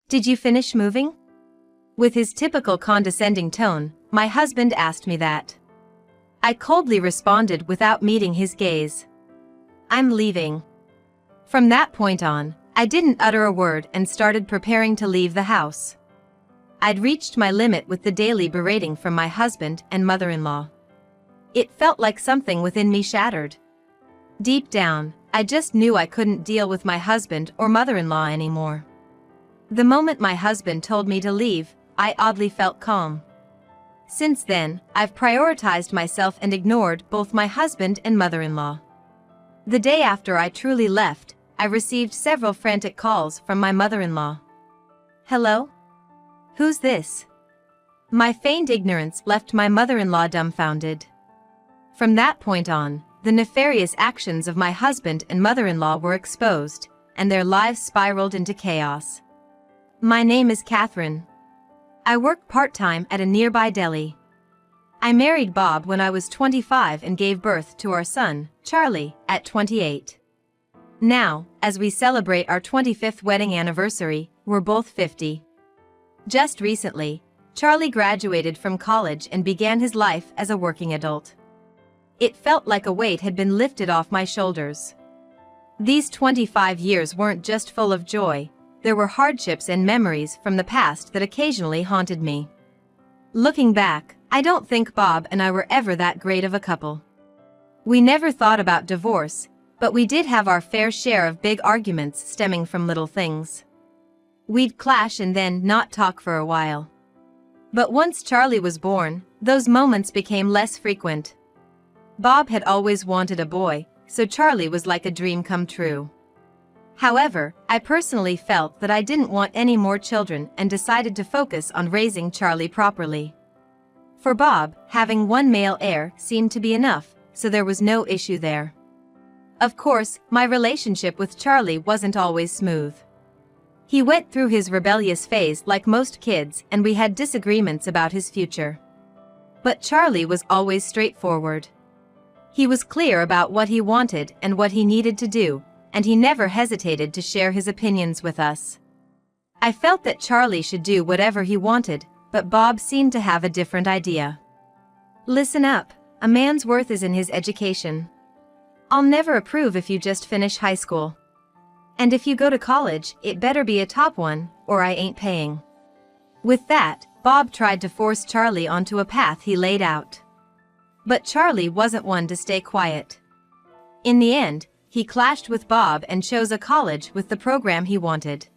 Did you finish moving? With his typical condescending tone, my husband asked me that. I coldly responded without meeting his gaze. I'm leaving. From that point on, I didn't utter a word and started preparing to leave the house. I'd reached my limit with the daily berating from my husband and mother-in-law. It felt like something within me shattered. Deep down, I just knew I couldn't deal with my husband or mother-in-law anymore. The moment my husband told me to leave, I oddly felt calm. Since then, I've prioritized myself and ignored both my husband and mother-in-law. The day after I truly left, I received several frantic calls from my mother-in-law. Hello? Who's this? My feigned ignorance left my mother-in-law dumbfounded. From that point on, the nefarious actions of my husband and mother-in-law were exposed, and their lives spiraled into chaos. My name is Catherine. I work part-time at a nearby deli. I married Bob when I was 25 and gave birth to our son, Charlie, at 28. Now, as we celebrate our 25th wedding anniversary, we're both 50. Just recently, Charlie graduated from college and began his life as a working adult. It felt like a weight had been lifted off my shoulders. These 25 years weren't just full of joy, there were hardships and memories from the past that occasionally haunted me. Looking back, I don't think Bob and I were ever that great of a couple. We never thought about divorce, but we did have our fair share of big arguments stemming from little things. We'd clash and then not talk for a while. But once Charlie was born, those moments became less frequent. Bob had always wanted a boy, so Charlie was like a dream come true. However, I personally felt that I didn't want any more children and decided to focus on raising Charlie properly. For Bob, having one male heir seemed to be enough, so there was no issue there. Of course, my relationship with Charlie wasn't always smooth. He went through his rebellious phase like most kids, and we had disagreements about his future. But Charlie was always straightforward. He was clear about what he wanted and what he needed to do, and he never hesitated to share his opinions with us. I felt that Charlie should do whatever he wanted, but Bob seemed to have a different idea. Listen up, a man's worth is in his education. I'll never approve if you just finish high school. And if you go to college, it better be a top one, or I ain't paying. With that, Bob tried to force Charlie onto a path he laid out. But Charlie wasn't one to stay quiet. In the end, he clashed with Bob and chose a college with the program he wanted.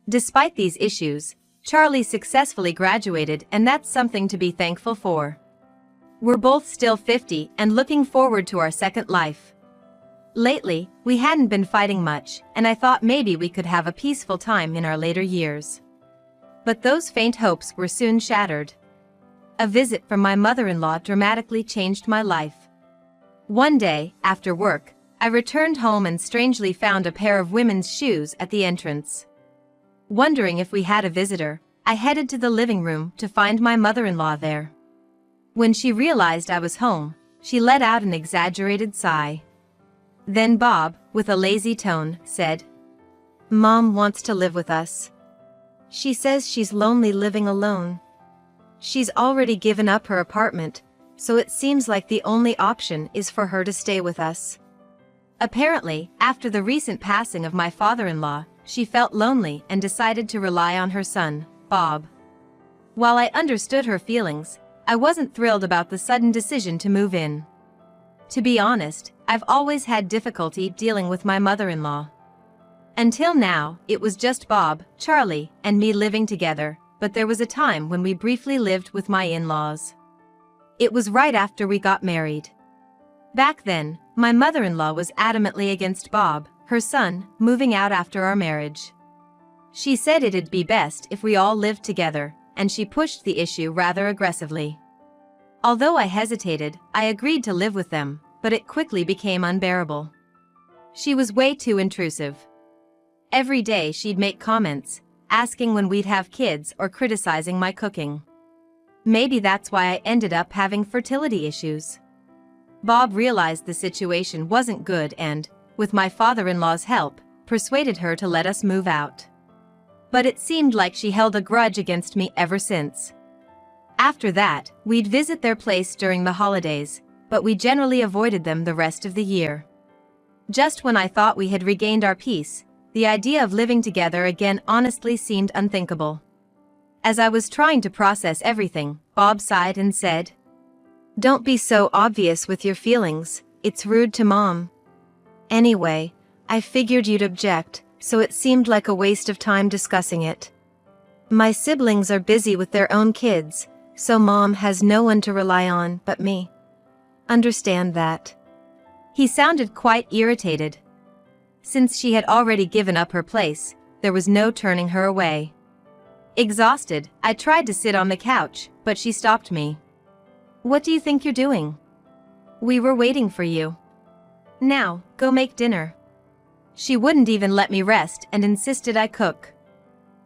Despite these issues, Charlie successfully graduated, and that's something to be thankful for. We're both still 50 and looking forward to our second life. Lately, we hadn't been fighting much, and I thought maybe we could have a peaceful time in our later years. But those faint hopes were soon shattered. A visit from my mother-in-law dramatically changed my life. One day, after work, I returned home and strangely found a pair of women's shoes at the entrance. Wondering if we had a visitor, I headed to the living room to find my mother-in-law there. When she realized I was home, she let out an exaggerated sigh. Then Bob, with a lazy tone, said, "Mom wants to live with us. She says she's lonely living alone. She's already given up her apartment, so it seems like the only option is for her to stay with us." Apparently, after the recent passing of my father-in-law, she felt lonely and decided to rely on her son, Bob. While I understood her feelings, I wasn't thrilled about the sudden decision to move in. To be honest, I've always had difficulty dealing with my mother-in-law. Until now, it was just Bob, Charlie, and me living together, but there was a time when we briefly lived with my in-laws. It was right after we got married. Back then, my mother-in-law was adamantly against Bob, her son, moving out after our marriage. She said it'd be best if we all lived together, and she pushed the issue rather aggressively. Although I hesitated, I agreed to live with them, but it quickly became unbearable. She was way too intrusive. Every day she'd make comments, asking when we'd have kids or criticizing my cooking. Maybe that's why I ended up having fertility issues. Bob realized the situation wasn't good and, with my father-in-law's help, persuaded her to let us move out. but it seemed like she held a grudge against me ever since. After that, we'd visit their place during the holidays, but we generally avoided them the rest of the year. Just when I thought we had regained our peace, the idea of living together again honestly seemed unthinkable. As I was trying to process everything, Bob sighed and said, "Don't be so obvious with your feelings, it's rude to Mom. Anyway, I figured you'd object, so it seemed like a waste of time discussing it. My siblings are busy with their own kids, so Mom has no one to rely on but me. Understand that." He sounded quite irritated. Since she had already given up her place, there was no turning her away. Exhausted, I tried to sit on the couch, but she stopped me. "What do you think you're doing? We were waiting for you. Now, go make dinner." She wouldn't even let me rest and insisted I cook.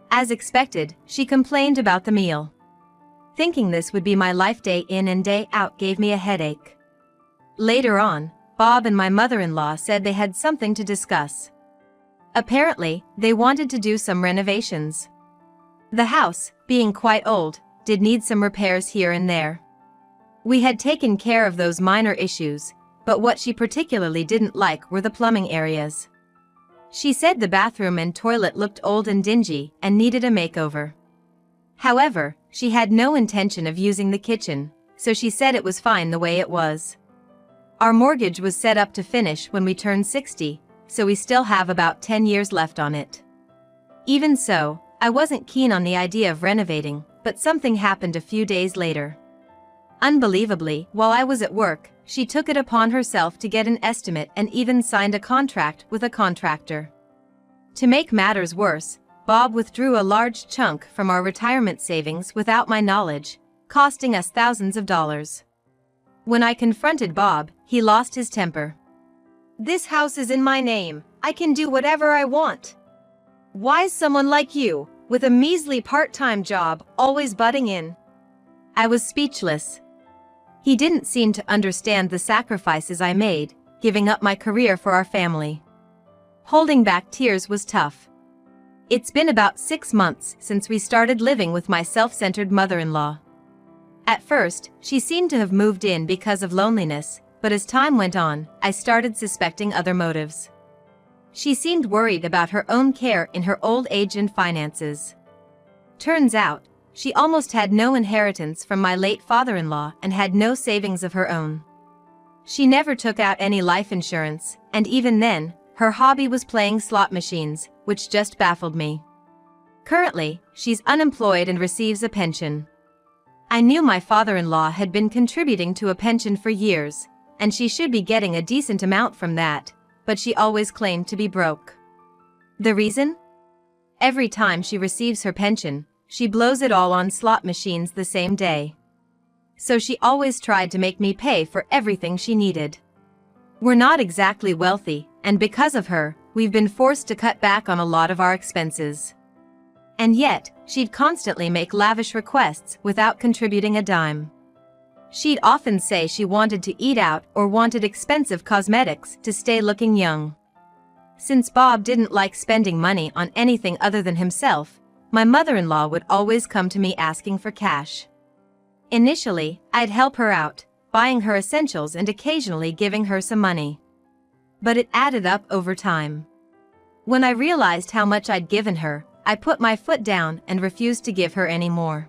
As expected, she complained about the meal. Thinking this would be my life day in and day out gave me a headache. Later on, Bob and my mother-in-law said they had something to discuss. Apparently, they wanted to do some renovations. The house, being quite old, did need some repairs here and there. We had taken care of those minor issues, but what she particularly didn't like were the plumbing areas. She said the bathroom and toilet looked old and dingy and needed a makeover. However, she had no intention of using the kitchen, so she said it was fine the way it was. Our mortgage was set up to finish when we turned 60, so we still have about 10 years left on it. Even so, I wasn't keen on the idea of renovating, but something happened a few days later. Unbelievably, while I was at work, she took it upon herself to get an estimate and even signed a contract with a contractor. To make matters worse, Bob withdrew a large chunk from our retirement savings without my knowledge, costing us thousands of dollars. When I confronted Bob, he lost his temper. "This house is in my name, I can do whatever I want. Why's someone like you, with a measly part-time job, always butting in?" I was speechless. He didn't seem to understand the sacrifices I made, giving up my career for our family. Holding back tears was tough. It's been about 6 months since we started living with my self-centered mother-in-law. At first, she seemed to have moved in because of loneliness, but as time went on, I started suspecting other motives. She seemed worried about her own care in her old age and finances. Turns out, she almost had no inheritance from my late father-in-law and had no savings of her own. She never took out any life insurance, and even then, her hobby was playing slot machines, which just baffled me. Currently, she's unemployed and receives a pension. I knew my father-in-law had been contributing to a pension for years, and she should be getting a decent amount from that, but she always claimed to be broke. The reason? Every time she receives her pension, she blows it all on slot machines the same day. So she always tried to make me pay for everything she needed. We're not exactly wealthy, and because of her, we've been forced to cut back on a lot of our expenses. And yet, she'd constantly make lavish requests without contributing a dime. She'd often say she wanted to eat out or wanted expensive cosmetics to stay looking young. Since Bob didn't like spending money on anything other than himself, my mother-in-law would always come to me asking for cash. Initially, I'd help her out, buying her essentials and occasionally giving her some money. But it added up over time. When I realized how much I'd given her, I put my foot down and refused to give her any more.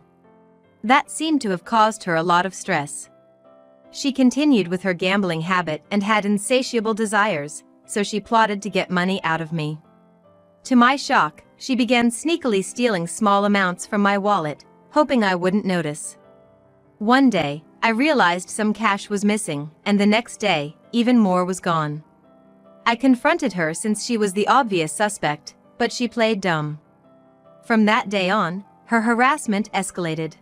That seemed to have caused her a lot of stress. She continued with her gambling habit and had insatiable desires, so she plotted to get money out of me. To my shock, she began sneakily stealing small amounts from my wallet, hoping I wouldn't notice. One day, I realized some cash was missing, and the next day, even more was gone. I confronted her since she was the obvious suspect, but she played dumb. From that day on, her harassment escalated.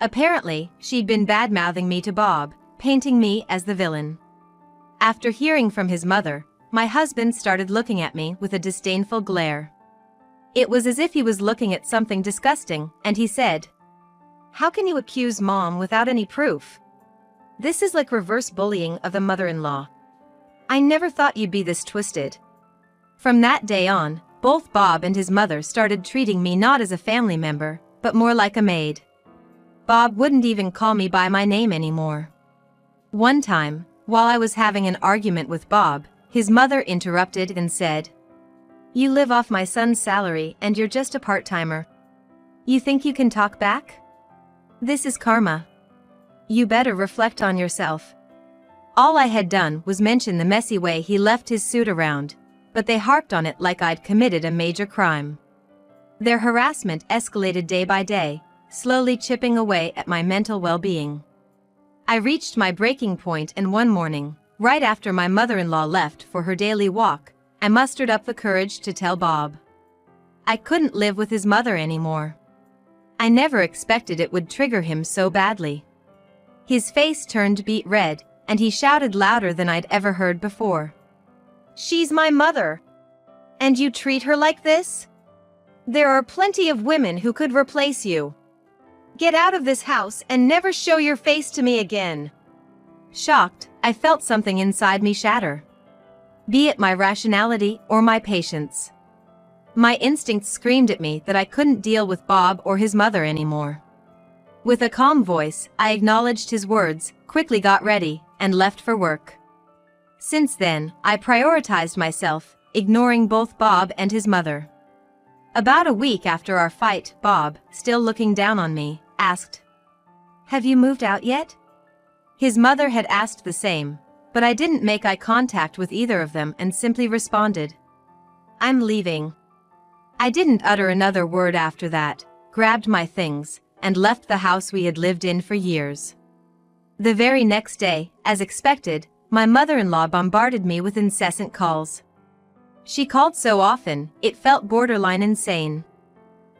Apparently, she'd been bad-mouthing me to Bob, painting me as the villain. After hearing from his mother, my husband started looking at me with a disdainful glare. It was as if he was looking at something disgusting, and he said, "How can you accuse Mom without any proof? This is like reverse bullying of the mother-in-law. I never thought you'd be this twisted." From that day on, both Bob and his mother started treating me not as a family member, but more like a maid. Bob wouldn't even call me by my name anymore. One time, while I was having an argument with Bob, his mother interrupted and said, "You live off my son's salary and you're just a part-timer. You think you can talk back? This is karma. You better reflect on yourself." All I had done was mention the messy way he left his suit around, but they harped on it like I'd committed a major crime. Their harassment escalated day by day, slowly chipping away at my mental well-being. I reached my breaking point, and one morning, right after my mother-in-law left for her daily walk, I mustered up the courage to tell Bob. I couldn't live with his mother anymore. I never expected it would trigger him so badly. His face turned beet red, and he shouted louder than I'd ever heard before. "She's my mother. And you treat her like this? There are plenty of women who could replace you. Get out of this house and never show your face to me again." Shocked, I felt something inside me shatter. Be it my rationality or my patience. My instincts screamed at me that I couldn't deal with Bob or his mother anymore. With a calm voice, I acknowledged his words, quickly got ready, and left for work. Since then, I prioritized myself, ignoring both Bob and his mother. About a week after our fight, Bob, still looking down on me, asked, "Have you moved out yet?" His mother had asked the same, but I didn't make eye contact with either of them and simply responded, "I'm leaving." I didn't utter another word after that, grabbed my things, and left the house we had lived in for years. The very next day, as expected, my mother-in-law bombarded me with incessant calls. She called so often, it felt borderline insane.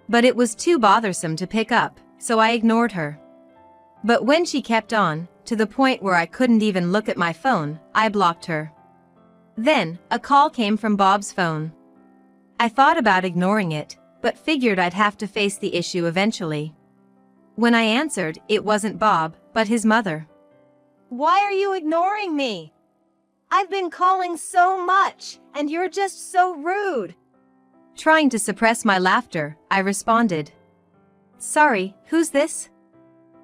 But it was too bothersome to pick up, so I ignored her. But when she kept on, to the point where I couldn't even look at my phone, I blocked her. Then, a call came from Bob's phone. I thought about ignoring it, but figured I'd have to face the issue eventually. When I answered, it wasn't Bob, but his mother. "Why are you ignoring me? I've been calling so much, and you're just so rude." Trying to suppress my laughter, I responded, "Sorry, who's this?"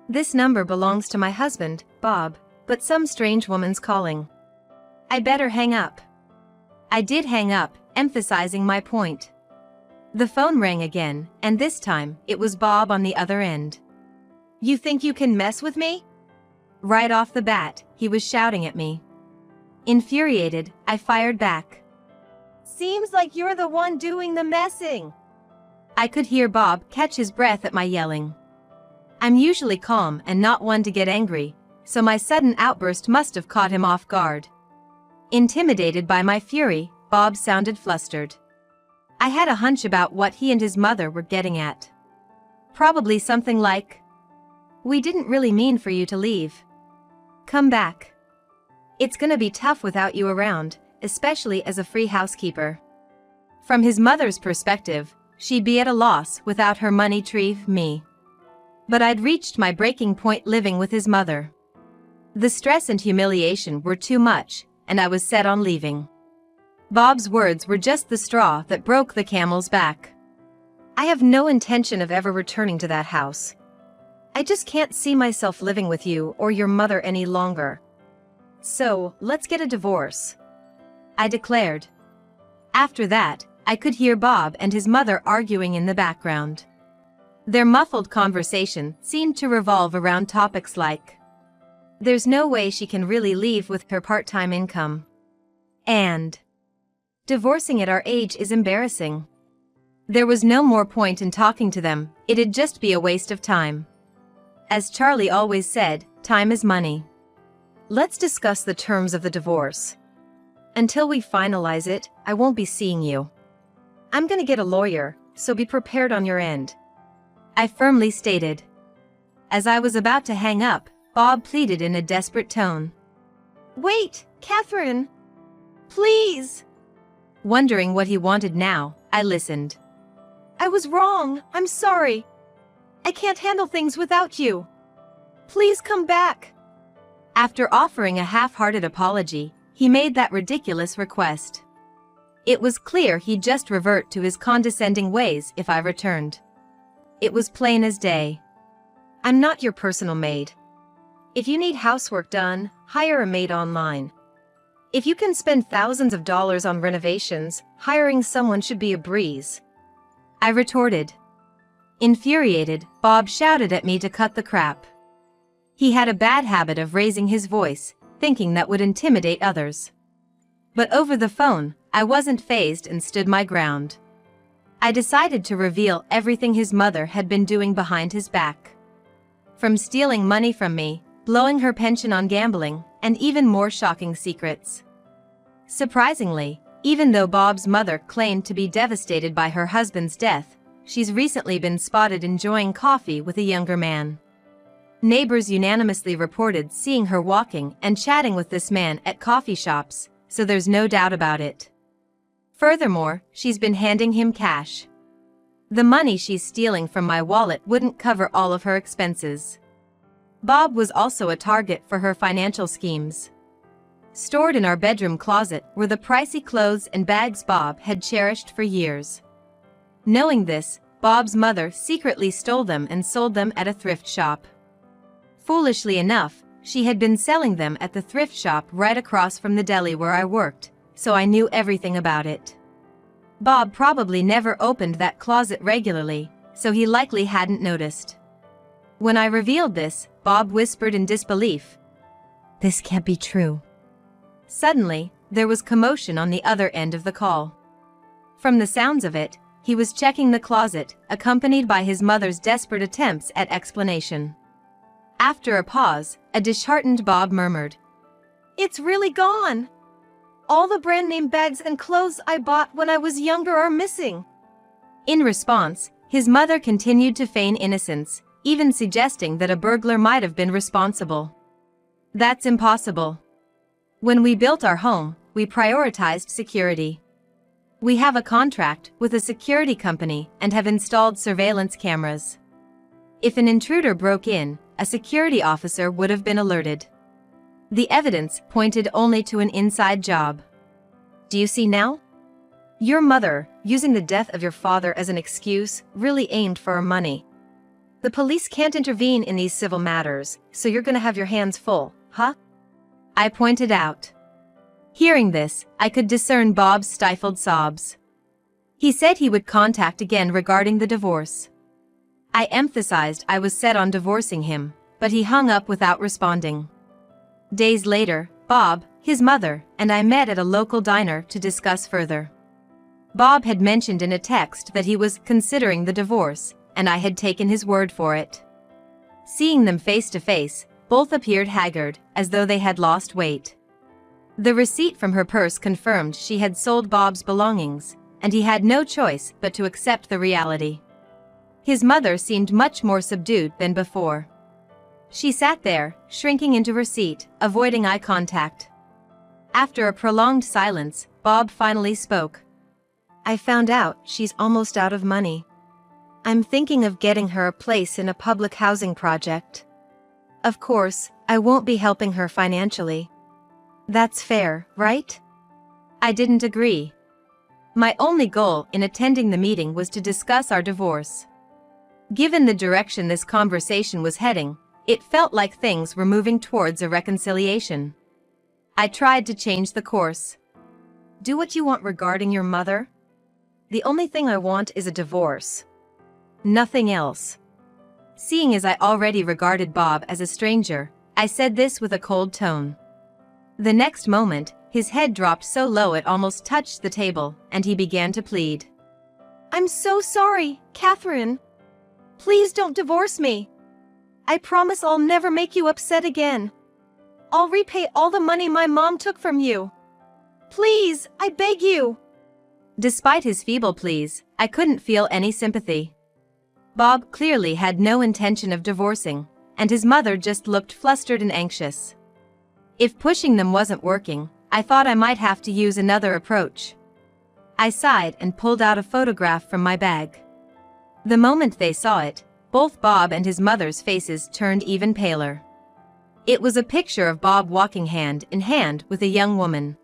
"This number belongs to my husband, Bob, but some strange woman's calling. I better hang up." I did hang up, emphasizing my point. The phone rang again, and this time, it was Bob on the other end. "You think you can mess with me?" Right off the bat, he was shouting at me. Infuriated, I fired back. "Seems like you're the one doing the messing." I could hear Bob catch his breath at my yelling. I'm usually calm and not one to get angry, so my sudden outburst must have caught him off guard. Intimidated by my fury, Bob sounded flustered. I had a hunch about what he and his mother were getting at. Probably something like, "We didn't really mean for you to leave. Come back. It's gonna be tough without you around, especially as a free housekeeper." From his mother's perspective, she'd be at a loss without her money tree, me. But I'd reached my breaking point living with his mother. The stress and humiliation were too much, and I was set on leaving. Bob's words were just the straw that broke the camel's back. "I have no intention of ever returning to that house. I just can't see myself living with you or your mother any longer. So, let's get a divorce," I declared. After that, I could hear Bob and his mother arguing in the background. Their muffled conversation seemed to revolve around topics like, "There's no way she can really leave with her part-time income," and "Divorcing at our age is embarrassing." There was no more point in talking to them, it'd just be a waste of time. As Charlie always said, time is money. "Let's discuss the terms of the divorce. Until we finalize it, I won't be seeing you. I'm gonna get a lawyer, so be prepared on your end," I firmly stated. As I was about to hang up, Bob pleaded in a desperate tone. "Wait, Catherine! Please!" Wondering what he wanted now, I listened. "I was wrong, I'm sorry. I can't handle things without you. Please come back." After offering a half-hearted apology, he made that ridiculous request. It was clear he'd just revert to his condescending ways if I returned. It was plain as day. I'm not your personal maid. If you need housework done, hire a maid online. If you can spend thousands of dollars on renovations, hiring someone should be a breeze. I retorted. Infuriated, Bob shouted at me to cut the crap. He had a bad habit of raising his voice, thinking that would intimidate others. But over the phone, I wasn't fazed and stood my ground. I decided to reveal everything his mother had been doing behind his back. From stealing money from me, blowing her pension on gambling, and even more shocking secrets. Surprisingly, even though Bob's mother claimed to be devastated by her husband's death, she's recently been spotted enjoying coffee with a younger man. Neighbors unanimously reported seeing her walking and chatting with this man at coffee shops, so there's no doubt about it. Furthermore, she's been handing him cash. The money she's stealing from my wallet wouldn't cover all of her expenses. Bob was also a target for her financial schemes. Stored in our bedroom closet were the pricey clothes and bags Bob had cherished for years. Knowing this, Bob's mother secretly stole them and sold them at a thrift shop. Foolishly enough, she had been selling them at the thrift shop right across from the deli where I worked, so I knew everything about it. Bob probably never opened that closet regularly, so he likely hadn't noticed. When I revealed this, Bob whispered in disbelief, "This can't be true." Suddenly, there was commotion on the other end of the call. From the sounds of it, he was checking the closet, accompanied by his mother's desperate attempts at explanation. After a pause, a disheartened Bob murmured, "It's really gone. All the brand name bags and clothes I bought when I was younger are missing." In response, his mother continued to feign innocence, even suggesting that a burglar might have been responsible. That's impossible. When we built our home, we prioritized security. We have a contract with a security company and have installed surveillance cameras. If an intruder broke in, a security officer would have been alerted. The evidence pointed only to an inside job. Do you see now? Your mother, using the death of your father as an excuse, really aimed for our money. The police can't intervene in these civil matters, so you're gonna have your hands full, huh? I pointed out. Hearing this, I could discern Bob's stifled sobs. He said he would contact again regarding the divorce. I emphasized I was set on divorcing him, but he hung up without responding. Days later, Bob, his mother, and I met at a local diner to discuss further. Bob had mentioned in a text that he was considering the divorce, and I had taken his word for it. Seeing them face to face, both appeared haggard, as though they had lost weight. The receipt from her purse confirmed she had sold Bob's belongings, and he had no choice but to accept the reality. His mother seemed much more subdued than before. She sat there, shrinking into her seat, avoiding eye contact. After a prolonged silence, Bob finally spoke. "I found out she's almost out of money. I'm thinking of getting her a place in a public housing project. Of course, I won't be helping her financially. That's fair, right?" I didn't agree. My only goal in attending the meeting was to discuss our divorce. Given the direction this conversation was heading, it felt like things were moving towards a reconciliation. I tried to change the course. "Do what you want regarding your mother. The only thing I want is a divorce. Nothing else." Seeing as I already regarded Bob as a stranger, I said this with a cold tone. The next moment, his head dropped so low it almost touched the table, and he began to plead. "I'm so sorry, Catherine. Please don't divorce me. I promise I'll never make you upset again. I'll repay all the money my mom took from you. Please, I beg you." Despite his feeble pleas, I couldn't feel any sympathy. Bob clearly had no intention of divorcing, and his mother just looked flustered and anxious. If pushing them wasn't working, I thought I might have to use another approach. I sighed and pulled out a photograph from my bag. The moment they saw it, both Bob and his mother's faces turned even paler. It was a picture of Bob walking hand in hand with a young woman.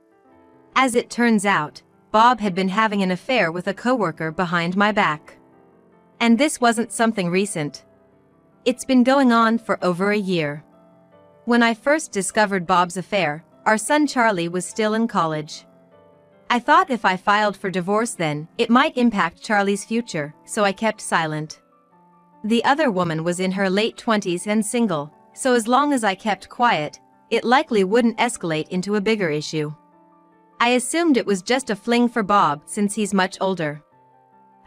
As it turns out, Bob had been having an affair with a coworker behind my back. And this wasn't something recent. It's been going on for over a year. When I first discovered Bob's affair, our son Charlie was still in college. I thought if I filed for divorce then, it might impact Charlie's future, so I kept silent. The other woman was in her late 20s and single, so as long as I kept quiet, it likely wouldn't escalate into a bigger issue. I assumed it was just a fling for Bob since he's much older.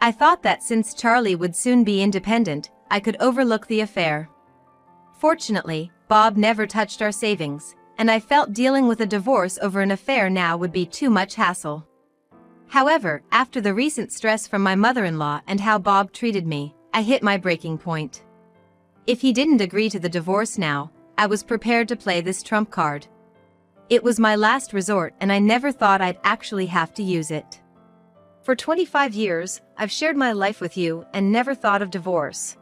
I thought that since Charlie would soon be independent, I could overlook the affair. Fortunately, Bob never touched our savings, and I felt dealing with a divorce over an affair now would be too much hassle. However, after the recent stress from my mother-in-law and how Bob treated me, I hit my breaking point. If he didn't agree to the divorce now, I was prepared to play this trump card. It was my last resort and I never thought I'd actually have to use it. For 25 years, I've shared my life with you and never thought of divorce.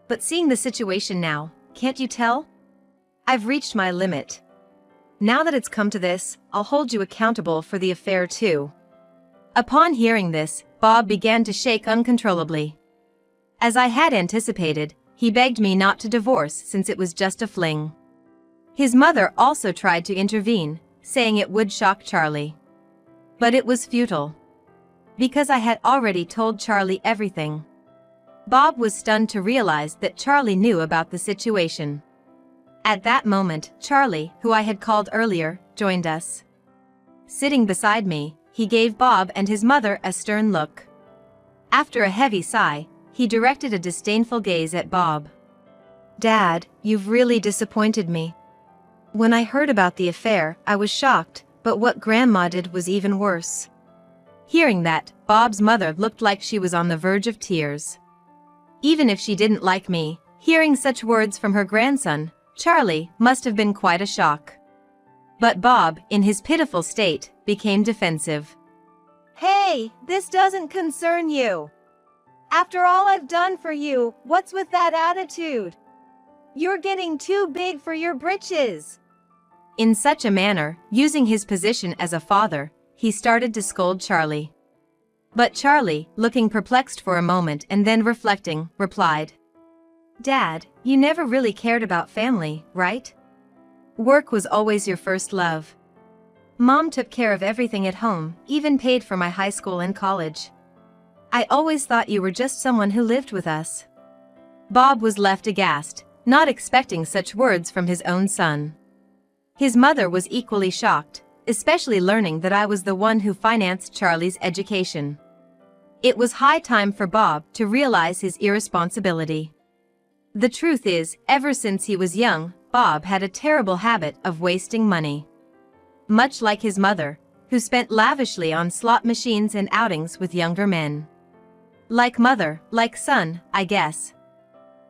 But seeing the situation now, can't you tell? I've reached my limit. Now that it's come to this, I'll hold you accountable for the affair too. Upon hearing this, Bob began to shake uncontrollably. As I had anticipated, he begged me not to divorce since it was just a fling. His mother also tried to intervene, saying it would shock Charlie. But it was futile. Because I had already told Charlie everything. Bob was stunned to realize that Charlie knew about the situation. At that moment, Charlie, who I had called earlier, joined us. Sitting beside me, he gave Bob and his mother a stern look. After a heavy sigh, he directed a disdainful gaze at Bob. "Dad, you've really disappointed me. When I heard about the affair, I was shocked, but what Grandma did was even worse." Hearing that, Bob's mother looked like she was on the verge of tears. Even if she didn't like me, hearing such words from her grandson, Charlie, must have been quite a shock. But Bob, in his pitiful state, became defensive. "Hey, this doesn't concern you. After all I've done for you, what's with that attitude? You're getting too big for your britches." In such a manner, using his position as a father, he started to scold Charlie. But Charlie, looking perplexed for a moment and then reflecting, replied, "Dad, you never really cared about family, right? Work was always your first love. Mom took care of everything at home, even paid for my high school and college. I always thought you were just someone who lived with us." Bob was left aghast, not expecting such words from his own son. His mother was equally shocked, especially learning that I was the one who financed Charlie's education. It was high time for Bob to realize his irresponsibility. The truth is, ever since he was young, Bob had a terrible habit of wasting money. Much like his mother, who spent lavishly on slot machines and outings with younger men. Like mother, like son, I guess.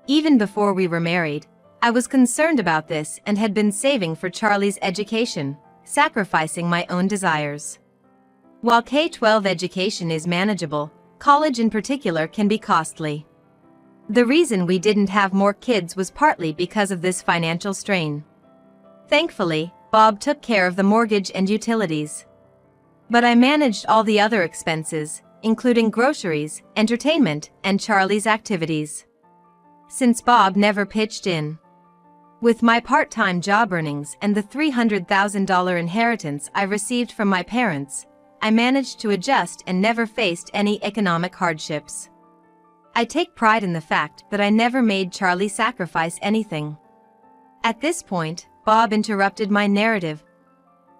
Even before we were married, I was concerned about this and had been saving for Charlie's education, sacrificing my own desires. While K-12 education is manageable, college in particular can be costly. The reason we didn't have more kids was partly because of this financial strain. Thankfully, Bob took care of the mortgage and utilities. But I managed all the other expenses, including groceries, entertainment, and Charlie's activities. Since Bob never pitched in. With my part-time job earnings and the $300,000 inheritance I received from my parents, I managed to adjust and never faced any economic hardships. I take pride in the fact that I never made Charlie sacrifice anything. At this point, Bob interrupted my narrative.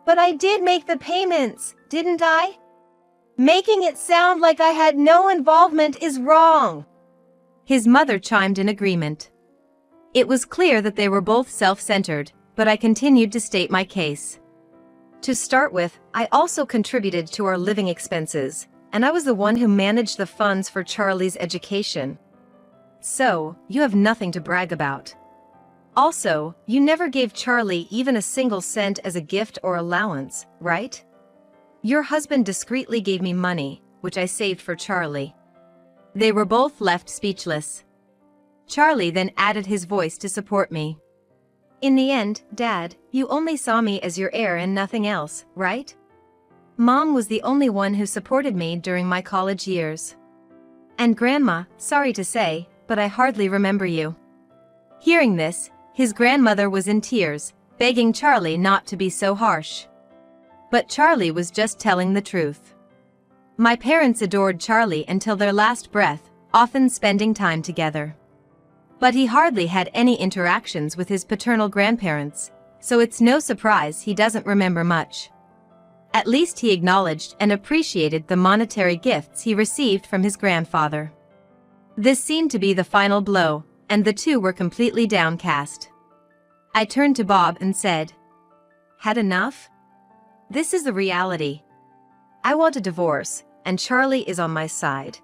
"But I did make the payments, didn't I? Making it sound like I had no involvement is wrong." His mother chimed in agreement. It was clear that they were both self-centered, but I continued to state my case. To start with, I also contributed to our living expenses, and I was the one who managed the funds for Charlie's education. So, you have nothing to brag about. Also, you never gave Charlie even a single cent as a gift or allowance, right? Your husband discreetly gave me money, which I saved for Charlie. They were both left speechless. Charlie then added his voice to support me. "In the end, Dad, you only saw me as your heir and nothing else, right? Mom was the only one who supported me during my college years. And Grandma, sorry to say, but I hardly remember you." Hearing this, his grandmother was in tears, begging Charlie not to be so harsh. But Charlie was just telling the truth. My parents adored Charlie until their last breath, often spending time together. But he hardly had any interactions with his paternal grandparents, so it's no surprise he doesn't remember much. At least he acknowledged and appreciated the monetary gifts he received from his grandfather. This seemed to be the final blow, and the two were completely downcast. I turned to Bob and said, "Had enough? This is the reality. I want a divorce, and Charlie is on my side."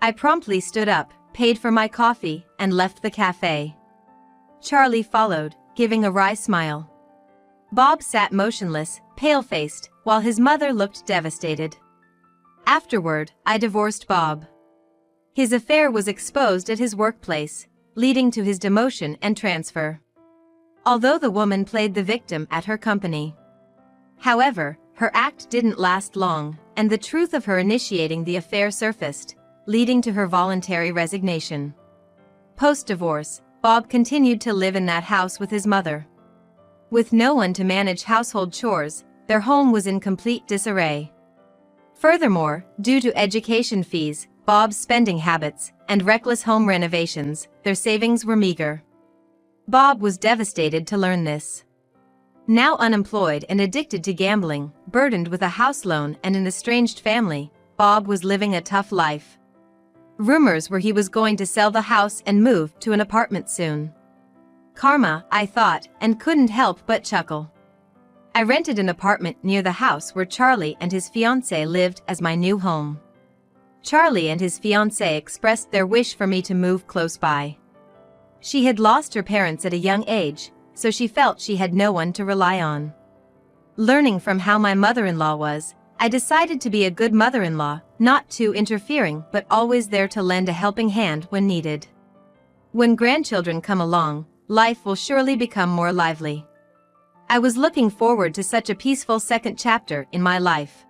I promptly stood up, paid for my coffee, and left the cafe. Charlie followed, giving a wry smile. Bob sat motionless, pale-faced, while his mother looked devastated. Afterward, I divorced Bob. His affair was exposed at his workplace, leading to his demotion and transfer. Although the woman played the victim at her company. However, her act didn't last long, and the truth of her initiating the affair surfaced, leading to her voluntary resignation. Post-divorce, Bob continued to live in that house with his mother. With no one to manage household chores, their home was in complete disarray. Furthermore, due to education fees, Bob's spending habits, and reckless home renovations, their savings were meager. Bob was devastated to learn this. Now unemployed and addicted to gambling, burdened with a house loan and an estranged family, Bob was living a tough life. Rumors were he was going to sell the house and move to an apartment soon. Karma, I thought, and couldn't help but chuckle. I rented an apartment near the house where Charlie and his fiancée lived as my new home. Charlie and his fiancée expressed their wish for me to move close by. She had lost her parents at a young age, so she felt she had no one to rely on. Learning from how my mother-in-law was, I decided to be a good mother-in-law, not too interfering but always there to lend a helping hand when needed. When grandchildren come along, life will surely become more lively. I was looking forward to such a peaceful second chapter in my life.